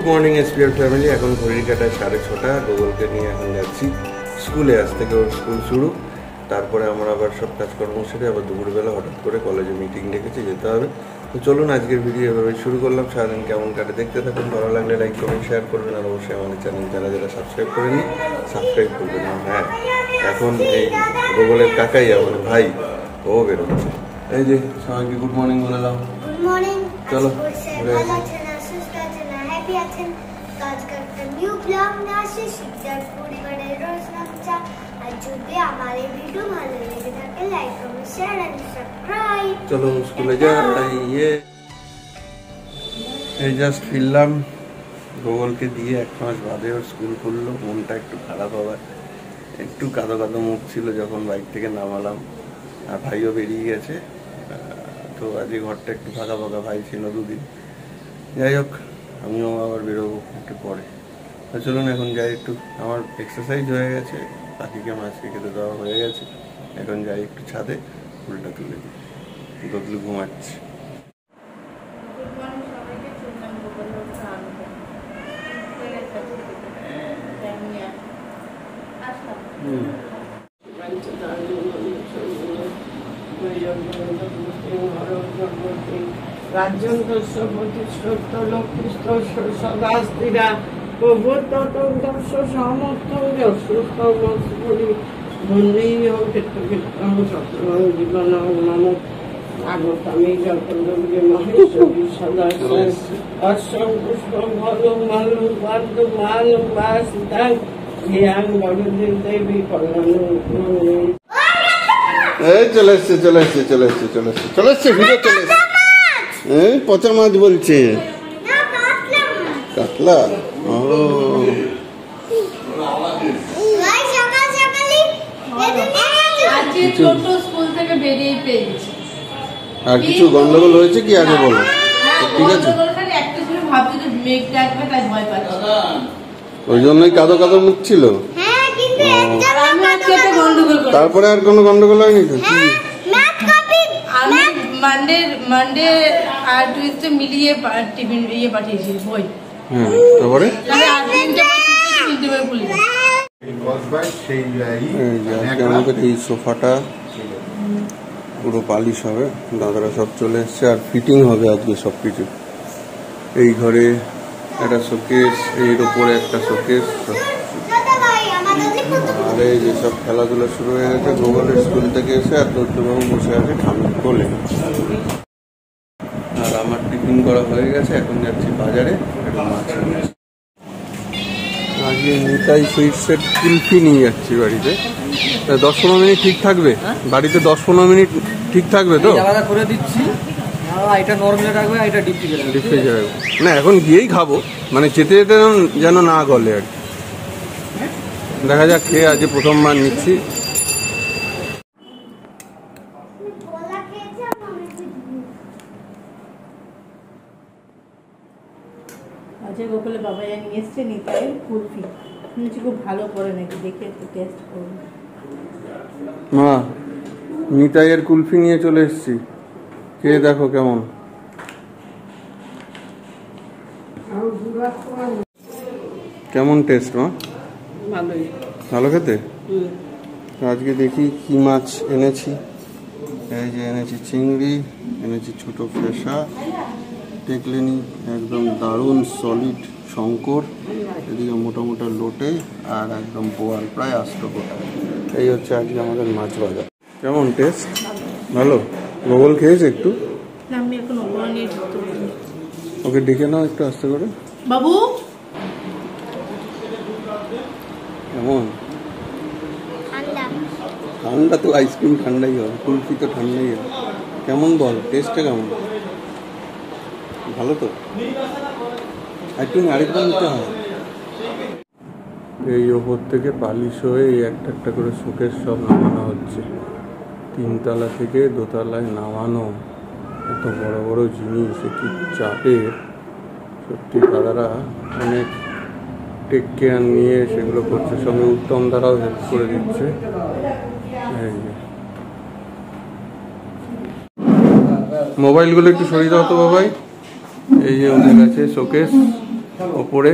Morning SPR family. এখন ঘড়ির কাটায় 6:30। গোগলকে নিয়ে এখন যাচ্ছি স্কুলে। আজ থেকে ওর স্কুল শুরু। তারপরে আমরা আবার সব কাজকর্ম সেরে আবার দুপুরবেলা হঠাৎ করে কলেজে মিটিং ডেকেছে, যেতে হবে। তো চলুন আজকের ভিডিও এভাবে শুরু করলাম। সারাদিন কেমন কাটে দেখতে থাকুন। ভালো লাগলে লাইক কমেন্ট শেয়ার করবেন, আর অবশ্যই আমাদের চ্যানেল যারা সাবস্ক্রাইব করেনি সাবস্ক্রাইব করবেন। হ্যাঁ, এখন এই গোগলের কাকাই আমাদের ভাই, ও বেরোচ্ছে। এই যে সবাইকে গুড মর্নিং বলে দাও। Good morning. চলো চলো স্কুলে যাই। এই জাস্ট ফিরলাম গোগলকে দিয়ে। 1 মাস বাদে ওর স্কুল খুললো। মনটা একটু খারাপ হবার, একটু কাঁদো কাঁদো মুখ ছিল যখন বাইক থেকে নামালাম। আর ভাইও বেরিয়ে গেছে, তো আজকে ঘরটা একটু ফাঁকা ফাঁকা। ভাই ছিল 2 দিন। যাই হোক, আমিও আবার বেরোবো একটু পরে। চলুন এখন যাই একটু। আমার এক্সারসাইজ হয়ে গেছে, পাখিকে মাছকে খেতে দেওয়া হয়ে গেছে। এখন যাই একটু ছাদে, ফুলটা তুলে দিই। গদলু ঘুমাচ্ছে। রাজ্যন্তস্য প্রতিষ্ঠিত লক্ষ্মীস্তস্য সদাস্তিরা প্রভূততন্ত্রস্য সমর্থং যস্যস্তমস্পরি ধন্যেয় ক্ষেত্রক্ষেত্রং চক্রং জীবনং মম আগতামি যতন্দ্রকে মহেশ্বরী সদা অশ্বং পুষ্পং ফলং মালং পাদ্ম মালং বাসিতাং ধিয়াং বড়দিন দেবী কল্যাণং। এই চলে এসছে ভিডিও চলে এসছে। পচা মাছ বলছে, কাতলা। ও আর কিছু গন্ডগোল হয়েছে কি আগে বলো? ঠিক আছে, ওই জন্যই কাদো কাদো মুখ ছিল। তারপরে আর কোনো গন্ডগোল হয়নি তো? মানডে আর টুইসডে মিলিয়ে টিফিন পাঠিয়েছি বই। তারপরে আমাদের এই সোফাটা পুরো পালিশ হবে, দাদারা সব চলে এসছে। আর ফিটিং হবে আজকে সবকিছু। এই ঘরে একটা শোকেস, এর উপরে একটা শোকেস। আর এই যে সব খেলাধুলা শুরু হয়ে গেছে। গোগলের স্কুল থেকে এসে আর দত্তবাবু বসে আছে ঠান্ডা কোলে। আর আমার টিফিন করা হয়ে গেছে। এখন যাচ্ছি বাজারে একটু মাছ নিয়ে। আজকে নিতাই সুইটসের কুলফি নিয়ে যাচ্ছি বাড়িতে। 10-15 মিনিট ঠিক থাকবে? বাড়িতে 10-15 মিনিট ঠিক থাকবে তো? করে দিচ্ছি। এটা নরমালে রাখবে, এটা ডিপ ফ্রিজে রাখবে। না, এখন গিয়েই খাবো, মানে যেতে যেতে যেন না গলে আর কি। দেখা যাক, খেয়ে আজকে প্রথমবার নিচ্ছি। আজকে গোকুলে বাবা নিয়ে এসছে নিতাইয়ের কুলফি। শুনেছি খুব ভালো করে নাকি, দেখে একটু টেস্ট করবো। মা, নিতাইয়ের কুলফি নিয়ে চলে এসছি, খেয়ে দেখো কেমন। কেমন টেস্ট মা? ভালো খেতে? আজকে দেখি কি মাছ এনেছি। এই যে এনেছি চিংড়ি, এনেছি ছোট ফেসা, টেকলেনি একদম দারুণ সলিড শঙ্কর, এদিকে মোটা মোটা লোটে, আর একদম বোয়াল প্রায় 8 কোটা। এই হচ্ছে আজকে আমাদের মাছ বাজার। কেমন টেস্ট? ভালো? গোগল খেয়েছে একটু? আমি এখন ওগুলো নিয়ে ঢুকতে পারি। ওকে ডেকে নাও একটু আস্তে করে। বাবু কেমন? ঠান্ডা তো, আইসক্রিম ঠান্ডাই হবে, কুলফি তো ঠান্ডাই হবে। কেমন বল, টেস্টটা কেমন? ভালো তো? আরেকবার নিতে হয়। এই ওপর থেকে পালিশ হয়ে এই একটা একটা করে শোকেস সব নামানো হচ্ছে। 3 তলা থেকে 2 তলায় নামানো। এত বড় বড় জিনিস, কি চাপের! সত্যি দাদারা অনেক টেক কেয়ার নিয়ে সেগুলো করছে। সঙ্গে উত্তম দ্বারাও হেল্প করে দিচ্ছে। মোবাইলগুলো একটু সরিয়ে দাও তো বাবাই। এই যে ওদের কাছে শোকেস, ওপরে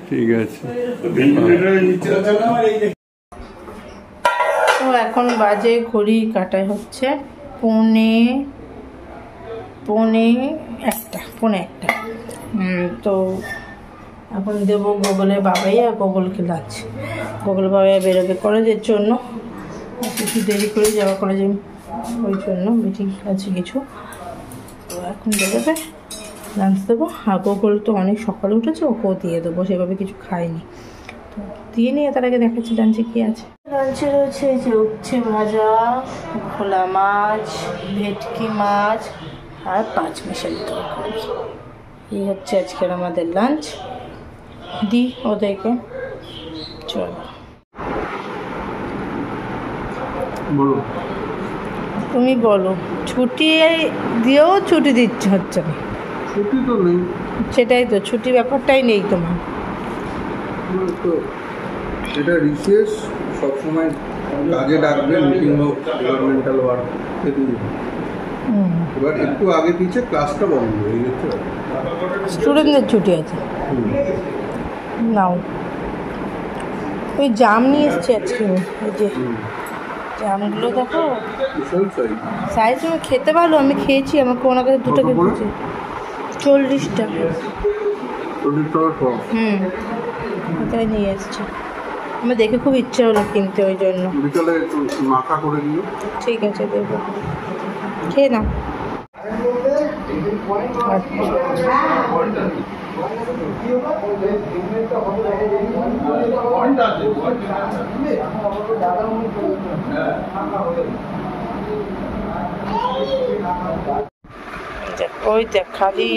ঠিক আছে। তো এখন বাজে ঘড়ি কাটাই হচ্ছে পৌনে একটা। তো এখন দেবো গোগলের বাবাই আর গোগলকে লাঞ্চ। গোগল বাবাই বেরোবে কলেজের জন্য, কিছু দেরি করে যাওয়া কলেজে, ওই জন্য মিটিং আছে কিছু। তো এখন বেরোবে, লাঞ্চ দেবো। আর গোগল তো অনেক সকালে উঠেছে, ওকেও দিয়ে দেবো, সেভাবে কিছু খাইনি। তো দিয়ে নিয়ে তার আগে দেখাচ্ছি লাঞ্চে কী আছে। লাঞ্চে রয়েছে যে উচ্ছে ভাজা, ভোলা মাছ, ভেটকি মাছ আর 5 মিশালি তরকারি। এই হচ্ছে আজকের আমাদের লাঞ্চ। দিই ওদেরকে, চলো তুমি বলো। ছুটি দিয়েও ছুটি দিচ্ছে হচ্ছে না, ছুটি তো নেই। সেটাই তো, ছুটি ব্যাপারটাই নেই তোমার। তো এটা রিসেস সবসময় কাজে ডাকবে, মিটিং হোক, ডিপার্টমেন্টাল ওয়ার্ক, এবার একটু আগে পিছিয়ে ক্লাসটা বন্ধ হয়ে গেছে। স্টুডেন্টদের ছুটি আছে নাও। ওই জাম নিয়ে এসছে আজকে, ওই যে জামগুলো দেখো, সাইজ আমি খেতে ভালো, আমি খেয়েছি, আমাকে ওনার কাছে 2 টাকা দিয়েছে, 40 টাকা। ওটাই নিয়ে এসছে, আমার দেখে খুব ইচ্ছা হলো কিনতে, ওই জন্য। বিকালে মাখা করে দিও। ঠিক আছে, দেবো, খেয়ে নাও। ওই দেখ খালি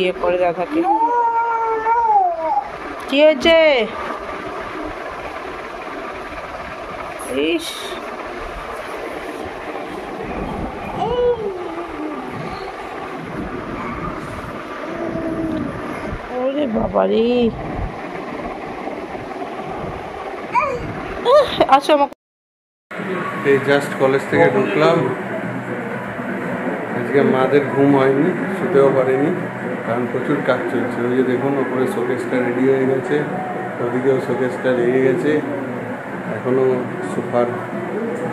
ইয়ে করে দাদাকে। কি হয়েছে? ইস, ওরে বাবারে, আচ্ছা আমাকে এই জাস্ট কলেজ থেকে ঢুকলাম। আজকে মাদের ঘুম হয়নি, শুতেও পারেনি, কারণ প্রচুর কাজ চলছে। ওই যে দেখুন ওপরে শোকেসটা রেডি হয়ে গেছে, ওদিকেও শোকেসটা লেগে গেছে, এখনও সোফার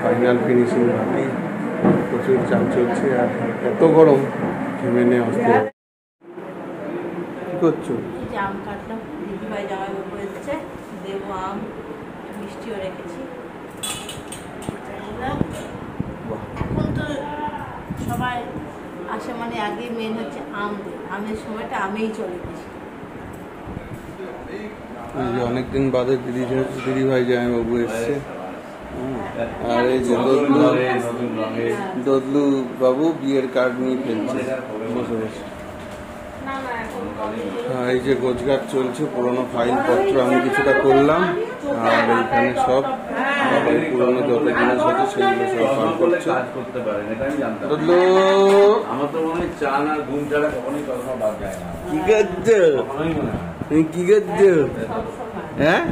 ফাইনাল ফিনিশিং বাকি। প্রচুর চাপ চলছে, আর এত গরম ঘেমে নিয়ে আসতে। কী করছো? জাম কাটলাম, দিদিভাই জামাইবাবু এসেছে, দেবো আম, মিষ্টিও রেখেছি। এখন তো সবাই আসে মানে আগে মেন হচ্ছে আম, আমের সময়টা আমেই চলে গেছে। এই যে অনেকদিন বাদে দিদিভাই জামাইবাবু এসছে, আর এই যে দদলু বাবু বিয়ের কার্ড নিয়ে ফেলছে বসে বসে। এই যে গোছগাছ চলছে, পুরোনো ফাইলপত্র আমি কিছুটা করলাম, আর এইখানে সব পুরোনো যত জিনিস আছে সেগুলো সব ফাইল করছে। দদলু, আমার তো মনে হয় চান আর ঘুম ছাড়া কখনোই কথা বাদ যায় না। কি করছো? তুমি কি করছো? হ্যাঁ,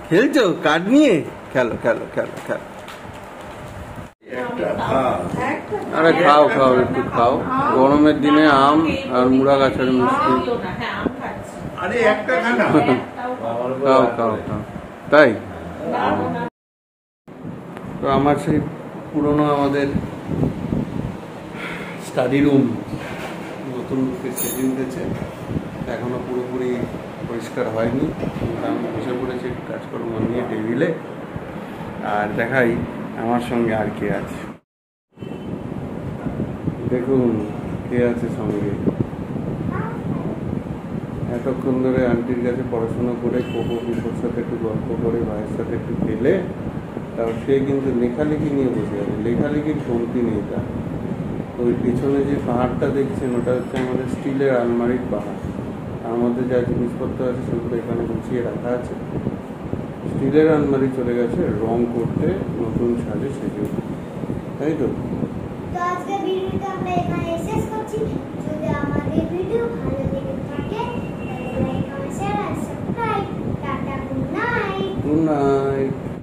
খেলছো কার্ড নিয়ে? খেলো খেলো খেলো খেলো। আরে খাও খাও, একটু খাও, গরমের দিনে আম আর মুড়া গাছের মিষ্টি। খাও খাও খাও। তাই তো আমার সেই পুরনো আমাদের স্টাডি রুম নতুন রূপে সেদিন দিয়েছে, এখনো পুরোপুরি পরিষ্কার হয়নি। আমি বসে পড়েছি কাজকর্ম নিয়ে টেবিলে, আর দেখাই আমার সঙ্গে আর কে আছে। দেখুন কে আছে সঙ্গে। এতক্ষণ ধরে আন্টির কাছে পড়াশোনা করে, কোকো কুকোর সাথে একটু গল্প করে, ভাইয়ের সাথে একটু খেলে, তারপর সে কিন্তু লেখালেখি নিয়ে বসে আছে। লেখালেখির কমতি নেই তার। ওই পিছনে যে পাহাড়টা দেখছেন, ওটা হচ্ছে আমাদের স্টিলের আলমারির পাহাড়। তার মধ্যে যা জিনিসপত্র আছে সেগুলো এখানে গুছিয়ে রাখা আছে। স্টিলের আলমারি চলে গেছে রং করতে, নতুন সাজে সেজে, তাই তো। তো আজকে ভিডিওটা আমরা এখানে শেষ করছি।